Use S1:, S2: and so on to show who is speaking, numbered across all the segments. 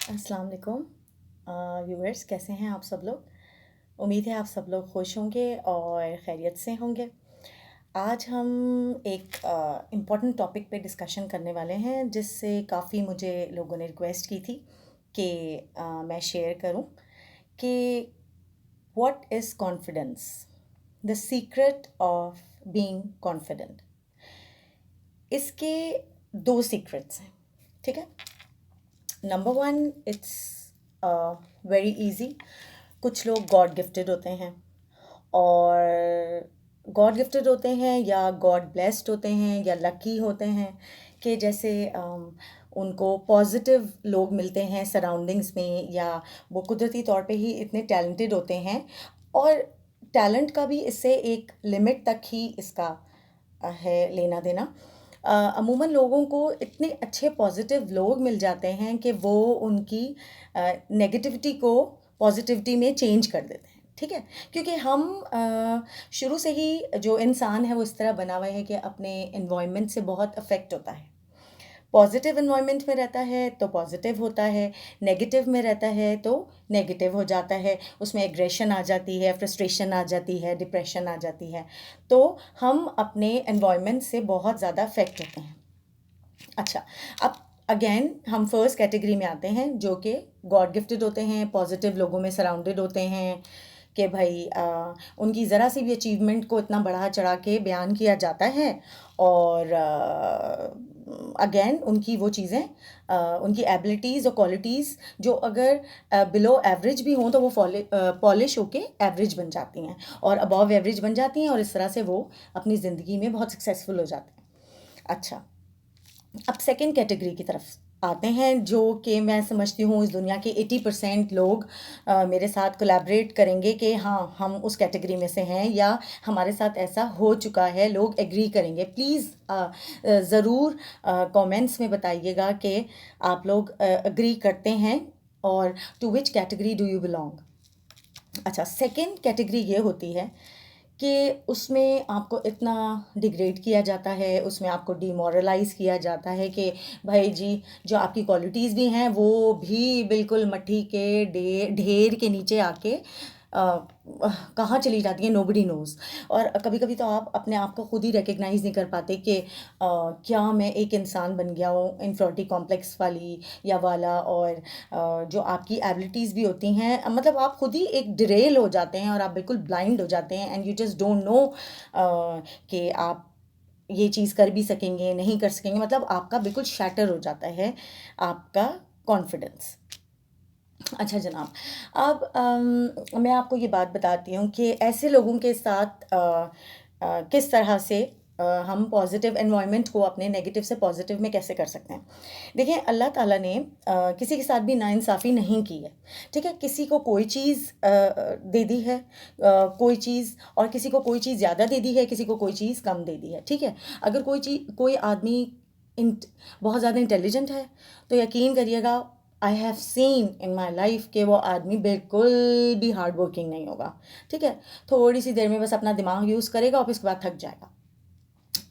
S1: अस्सलाम वालेकुम व्यूअर्स, कैसे हैं आप सब लोग। उम्मीद है आप सब लोग खुश होंगे और खैरियत से होंगे। आज हम एक इम्पॉर्टेंट टॉपिक पे डिस्कशन करने वाले हैं जिससे काफ़ी मुझे लोगों ने रिक्वेस्ट की थी कि मैं शेयर करूं कि what is confidence, the secret of being confident. इसके दो सीक्रेट्स हैं, ठीक है। Number one, it's very easy. कुछ लोग गॉड गिफ्टेड होते हैं और गॉड गिफ्टेड होते हैं या गॉड ब्लेस्ड होते हैं या लकी होते हैं कि जैसे उनको पॉजिटिव लोग मिलते हैं सराउंडिंग्स में, या वो कुदरती तौर पे ही इतने टैलेंटेड होते हैं। और टैलेंट का भी इससे एक लिमिट तक ही इसका है लेना देना। अमूमन लोगों को इतने अच्छे पॉजिटिव लोग मिल जाते हैं कि वो उनकी नेगेटिविटी को पॉजिटिविटी में चेंज कर देते हैं, ठीक है। क्योंकि हम शुरू से ही जो इंसान है वो इस तरह बना हुआ है कि अपने इन्वायरमेंट से बहुत अफेक्ट होता है। पॉजिटिव इन्वायरमेंट में रहता है तो पॉजिटिव होता है, नेगेटिव में रहता है तो नेगेटिव हो जाता है। उसमें एग्रेशन आ जाती है, फ्रस्ट्रेशन आ जाती है, डिप्रेशन आ जाती है। तो हम अपने इन्वायरमेंट से बहुत ज़्यादा अफेक्ट होते हैं। अच्छा, अब अगेन हम फर्स्ट कैटेगरी में आते हैं जो कि गॉड गिफ्टेड होते हैं, पॉजिटिव लोगों में सराउंडेड होते हैं कि भाई उनकी ज़रा सी भी अचीवमेंट को इतना बढ़ा चढ़ा के बयान किया जाता है। और अगेन उनकी वो चीज़ें, उनकी एबिलिटीज़ और क्वालिटीज़ जो अगर बिलो एवरेज भी हों तो वो पॉलिश होके एवरेज बन जाती हैं और अबव एवरेज बन जाती हैं, और इस तरह से वो अपनी ज़िंदगी में बहुत सक्सेसफुल हो जाते हैं। अच्छा, अब सेकंड कैटेगरी की तरफ आते हैं जो कि मैं समझती हूँ इस दुनिया के 80% लोग मेरे साथ कोलैबोरेट करेंगे कि हाँ, हम उस कैटेगरी में से हैं या हमारे साथ ऐसा हो चुका है। लोग एग्री करेंगे। प्लीज़ ज़रूर कमेंट्स में बताइएगा कि आप लोग एग्री करते हैं और to which category do you belong. अच्छा, सेकंड कैटेगरी ये होती है कि उसमें आपको इतना डिग्रेड किया जाता है, उसमें आपको डिमोरलाइज़ किया जाता है कि भाई जी, जो आपकी क्वालिटीज़ भी हैं वो भी बिल्कुल मट्टी के ढेर के नीचे आके कहाँ चली जाती हैं, नोबडी नोज़। और कभी कभी तो आप अपने आप को खुद ही रिकग्नाइज़ नहीं कर पाते कि क्या मैं एक इंसान बन गया हूँ इन्फियोरिटी कॉम्प्लेक्स वाली या वाला। और जो आपकी एबिलिटीज़ भी होती हैं, मतलब आप खुद ही एक डिरेल हो जाते हैं और आप बिल्कुल ब्लाइंड हो जाते हैं, and you just don't know कि आप ये चीज़ कर भी सकेंगे नहीं कर सकेंगे। मतलब आपका बिल्कुल शैटर हो जाता है आपका कॉन्फिडेंस। अच्छा जनाब, अब मैं आपको ये बात बताती हूँ कि ऐसे लोगों के साथ किस तरह से हम पॉजिटिव एनवायरनमेंट को अपने नेगेटिव से पॉजिटिव में कैसे कर सकते हैं। देखिए, अल्लाह ताला ने किसी के साथ भी नाइंसाफ़ी नहीं की है, ठीक है। किसी को कोई चीज़ दे दी है, कोई चीज़, और किसी को कोई चीज़ ज़्यादा दे दी है, किसी को कोई चीज़ कम दे दी है, ठीक है। अगर कोई आदमी बहुत ज़्यादा इंटेलिजेंट है तो यकीन करिएगा, I have seen in my life कि वो आदमी बिल्कुल भी हार्ड वर्किंग नहीं होगा, ठीक है। थोड़ी सी देर में बस अपना दिमाग यूज़ करेगा और फिर उसके बाद थक जाएगा।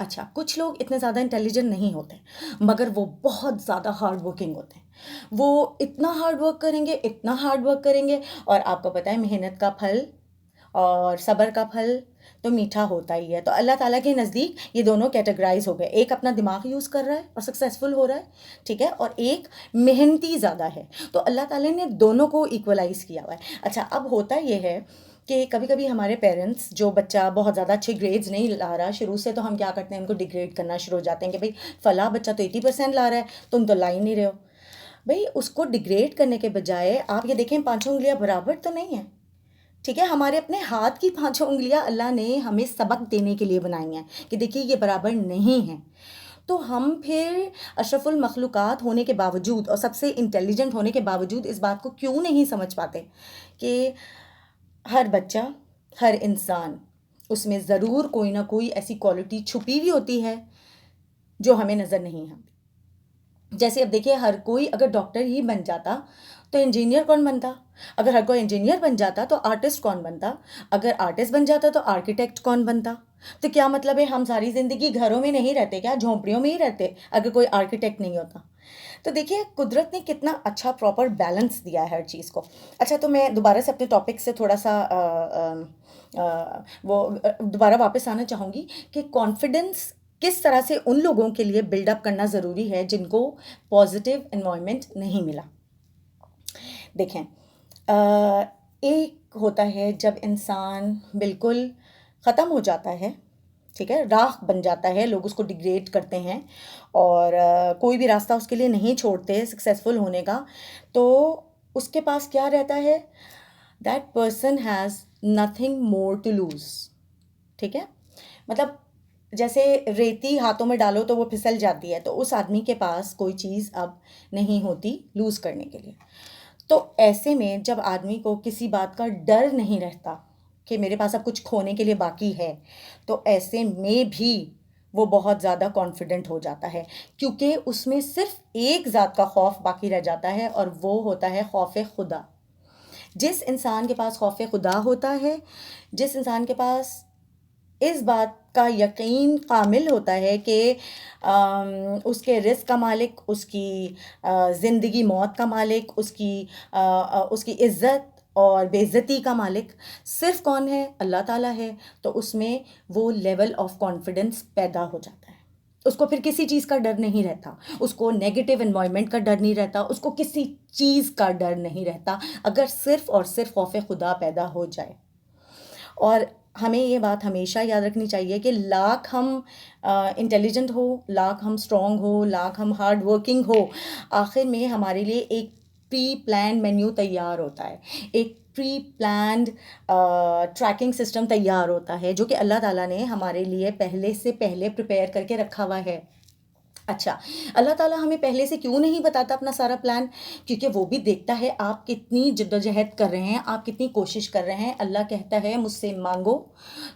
S1: अच्छा, कुछ लोग इतने ज़्यादा इंटेलिजेंट नहीं होते मगर वो बहुत ज़्यादा हार्ड वर्किंग होते हैं। वो इतना हार्ड वर्क करेंगे, इतना हार्ड वर्क करेंगे, और आपको पता है मेहनत का फल और सब्र का फल तो मीठा होता ही है। तो अल्लाह ताला के नज़दीक ये दोनों कैटेगराइज हो गए। एक अपना दिमाग यूज़ कर रहा है और सक्सेसफुल हो रहा है, ठीक है, और एक मेहनती ज़्यादा है। तो अल्लाह ताला ने दोनों को इक्वलाइज किया हुआ है। अच्छा, अब होता ये है कि कभी कभी हमारे पेरेंट्स, जो बच्चा बहुत ज़्यादा अच्छे ग्रेड्स नहीं ला रहा शुरू से, तो हम क्या करते हैं, उनको डिग्रेड करना शुरू हो जाते हैं कि भाई फला बच्चा तो 80% ला रहा है, तुम तो ला ही नहीं रहे हो। भाई, उसको डिग्रेड करने के बजाय आप ये देखें, पाँचों उंगलियां बराबर तो नहीं है, ठीक है। हमारे अपने हाथ की पांचों उंगलियां अल्लाह ने हमें सबक देने के लिए बनाई हैं कि देखिए ये बराबर नहीं है। तो हम फिर अशरफुल मखलूक़ात होने के बावजूद और सबसे इंटेलिजेंट होने के बावजूद इस बात को क्यों नहीं समझ पाते कि हर बच्चा, हर इंसान, उसमें ज़रूर कोई ना कोई ऐसी क्वालिटी छुपी हुई होती है जो हमें नज़र नहीं आती। जैसे अब देखिए, हर कोई अगर डॉक्टर ही बन जाता तो इंजीनियर कौन बनता, अगर हर कोई इंजीनियर बन जाता तो आर्टिस्ट कौन बनता, अगर आर्टिस्ट बन जाता तो आर्किटेक्ट कौन बनता। तो क्या मतलब है, हम सारी ज़िंदगी घरों में नहीं रहते क्या, झोंपड़ियों में ही रहते अगर कोई आर्किटेक्ट नहीं होता। تو دیکھیے قدرت نے کتنا اچھا پراپر بیلنس دیا ہے ہر چیز کو. اچھا تو میں دوبارہ سے اپنے ٹاپک سے تھوڑا سا دوبارہ واپس آنا چاہوں گی کہ کانفیڈنس کس طرح سے ان لوگوں کے لیے بلڈ اپ کرنا ضروری ہے جن کو پازیٹیو انوائرمنٹ نہیں ملا. دیکھیں ایک ہوتا ہے جب انسان بالکل ختم ہو جاتا ہے، ٹھیک ہے، راکھ بن جاتا ہے، لوگ اس کو ڈیگریڈ کرتے ہیں اور کوئی بھی راستہ اس کے لیے نہیں چھوڑتے سکسیزفل ہونے کا، تو اس کے پاس کیا رہتا ہے؟ That person has nothing more to lose. ٹھیک ہے، مطلب جیسے ریتی ہاتھوں میں ڈالو تو وہ پھسل جاتی ہے، تو اس آدمی کے پاس کوئی چیز اب نہیں ہوتی لوز کرنے کے لیے. تو ایسے میں جب آدمی کو کسی بات کا ڈر نہیں رہتا کہ میرے پاس اب کچھ کھونے کے لیے باقی ہے، تو ایسے میں بھی وہ بہت زیادہ کانفیڈنٹ ہو جاتا ہے، کیونکہ اس میں صرف ایک ذات کا خوف باقی رہ جاتا ہے اور وہ ہوتا ہے خوف خدا. جس انسان کے پاس خوف خدا ہوتا ہے، جس انسان کے پاس اس بات کا یقین کامل ہوتا ہے کہ اس کے رزق کا مالک، اس کی زندگی موت کا مالک، اس کی عزت اور بے عزتی کا مالک صرف کون ہے؟ اللہ تعالیٰ ہے. تو اس میں وہ لیول آف کانفیڈنس پیدا ہو جاتا ہے. اس کو پھر کسی چیز کا ڈر نہیں رہتا، اس کو نیگیٹو انوائرمنٹ کا ڈر نہیں رہتا، اس کو کسی چیز کا ڈر نہیں رہتا، اگر صرف اور صرف خوف خدا پیدا ہو جائے. اور ہمیں یہ بات ہمیشہ یاد رکھنی چاہیے کہ لاکھ ہم انٹیلیجنٹ ہو، لاکھ ہم اسٹرانگ ہو، لاکھ ہم ہارڈ ورکنگ ہو، آخر میں ہمارے لیے ایک پری پلانڈ مینیو تیار ہوتا ہے، ایک پری پلانڈ ٹریکنگ سسٹم تیار ہوتا ہے جو کہ اللہ تعالیٰ نے ہمارے لیے پہلے سے پہلے پریپیئر کر کے رکھا ہوا ہے. اچھا، اللہ تعالیٰ ہمیں پہلے سے کیوں نہیں بتاتا اپنا سارا پلان؟ کیونکہ وہ بھی دیکھتا ہے آپ کتنی جد و جہد کر رہے ہیں، آپ کتنی کوشش کر رہے ہیں. اللہ کہتا ہے مجھ سے مانگو،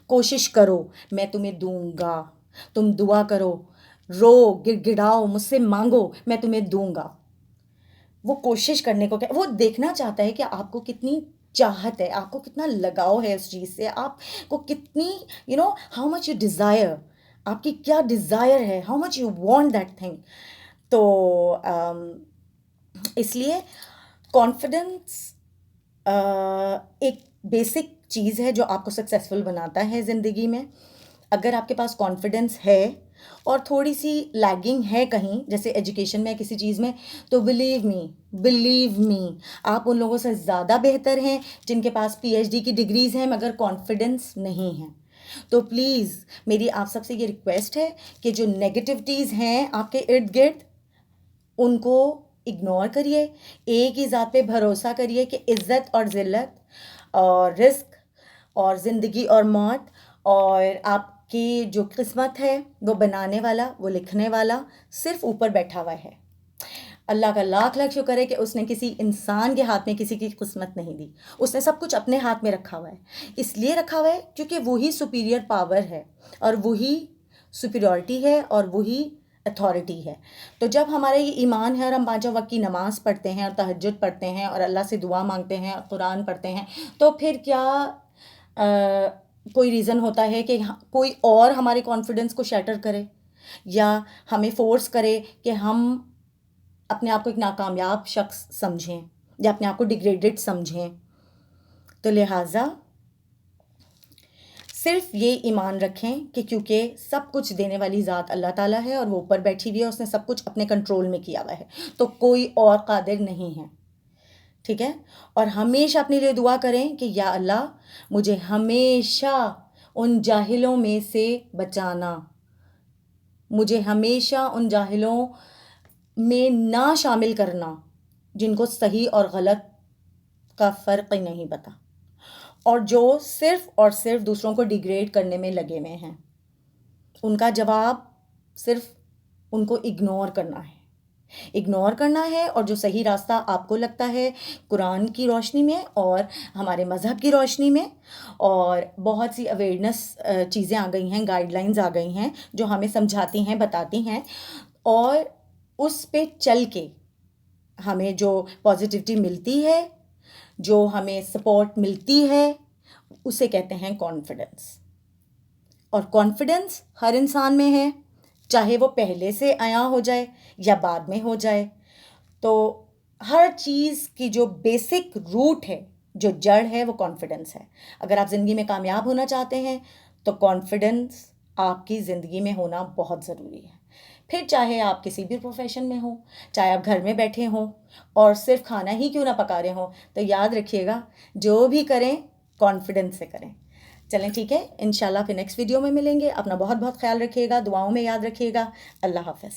S1: کوشش کرو، میں تمہیں دوں گا. تم دعا کرو، رو، گڑ گڑاؤ، مجھ سے مانگو، میں تمہیں دوں گا. وہ کوشش کرنے کو وہ دیکھنا چاہتا ہے کہ آپ کو کتنی چاہت ہے، آپ کو کتنا لگاؤ ہے اس چیز سے، آپ کو کتنی ہاؤ مچ یو ڈیزائر، آپ کی کیا ڈیزائر ہے، how much you want that thing. تو اس لیے کانفیڈنس ایک بیسک چیز ہے جو آپ کو سکسیزفل بناتا ہے زندگی میں. اگر آپ کے پاس کانفیڈنس ہے اور تھوڑی سی لیگنگ ہے کہیں، جیسے ایجوکیشن میں کسی چیز میں، تو بلیو می آپ ان لوگوں سے زیادہ بہتر ہیں جن کے پاس پی ایچ ڈی کی ڈگریز ہیں مگر کانفیڈنس نہیں ہے. تو پلیز میری آپ سب سے یہ ریکویسٹ ہے کہ جو نیگیٹیوٹیز ہیں آپ کے ارد گرد، ان کو اگنور کریے، ایک ہی ذات پہ بھروسہ کریے کہ عزت اور ذلت اور رزق اور زندگی اور موت اور آپ کی جو قسمت ہے وہ بنانے والا، وہ لکھنے والا صرف اوپر بیٹھا ہوا ہے. اللہ کا لاکھ لاکھ شکر ہے کہ اس نے کسی انسان کے ہاتھ میں کسی کی قسمت نہیں دی، اس نے سب کچھ اپنے ہاتھ میں رکھا ہوا ہے. اس لیے رکھا ہوا ہے کیونکہ وہی سپیریئر پاور ہے اور وہی سپیریورٹی ہے اور وہی اتھارٹی ہے. تو جب ہمارا یہ ایمان ہے اور ہم پانچوں وقت کی نماز پڑھتے ہیں اور تہجد پڑھتے ہیں اور اللہ سے دعا مانگتے ہیں اور قرآن پڑھتے ہیں، تو پھر کیا کوئی ریزن ہوتا ہے کہ کوئی اور ہمارے کانفیڈنس کو شیٹر کرے یا ہمیں فورس کرے کہ ہم اپنے آپ کو ایک ناکامیاب شخص سمجھیں یا اپنے آپ کو ڈیگریڈڈ سمجھیں؟ تو لہٰذا صرف یہ ایمان رکھیں کہ کیونکہ سب کچھ دینے والی ذات اللہ تعالیٰ ہے اور وہ اوپر بیٹھی ہوئی ہے، اس نے سب کچھ اپنے کنٹرول میں کیا ہوا ہے، تو کوئی اور قادر نہیں ہے. ٹھیک ہے، اور ہمیشہ اپنے لیے دعا کریں کہ یا اللہ مجھے ہمیشہ ان جاہلوں میں سے بچانا، مجھے ہمیشہ ان جاہلوں میں نہ شامل کرنا جن کو صحیح اور غلط کا فرق ہی نہیں پتا اور جو صرف اور صرف دوسروں کو ڈیگریڈ کرنے میں لگے ہوئے ہیں. ان کا جواب صرف ان کو اگنور کرنا ہے اور جو صحیح راستہ آپ کو لگتا ہے قرآن کی روشنی میں اور ہمارے مذہب کی روشنی میں، اور بہت سی اویئرنیس چیزیں آ گئی ہیں، گائیڈ لائنز آ گئی ہیں جو ہمیں سمجھاتی ہیں، بتاتی ہیں، اور اس پہ چل کے ہمیں جو پازیٹیوٹی ملتی ہے، جو ہمیں سپورٹ ملتی ہے، اسے کہتے ہیں کانفیڈنس. اور کانفیڈنس ہر انسان میں ہے، چاہے وہ پہلے سے عیاں ہو جائے یا بعد میں ہو جائے. تو ہر چیز کی جو بیسک روٹ ہے، جو جڑ ہے، وہ کانفیڈنس ہے. اگر آپ زندگی میں کامیاب ہونا چاہتے ہیں تو کانفیڈنس آپ کی زندگی میں ہونا بہت ضروری ہے. پھر چاہے آپ کسی بھی پروفیشن میں ہوں، چاہے آپ گھر میں بیٹھے ہوں اور صرف کھانا ہی کیوں نہ پکا رہے ہوں، تو یاد رکھیے گا جو بھی کریں کانفیڈنس سے کریں. چلیں ٹھیک ہے، انشاءاللہ پھر نیکسٹ ویڈیو میں ملیں گے. اپنا بہت بہت خیال رکھیے گا، دعاؤں میں یاد رکھیے گا. اللہ حافظ.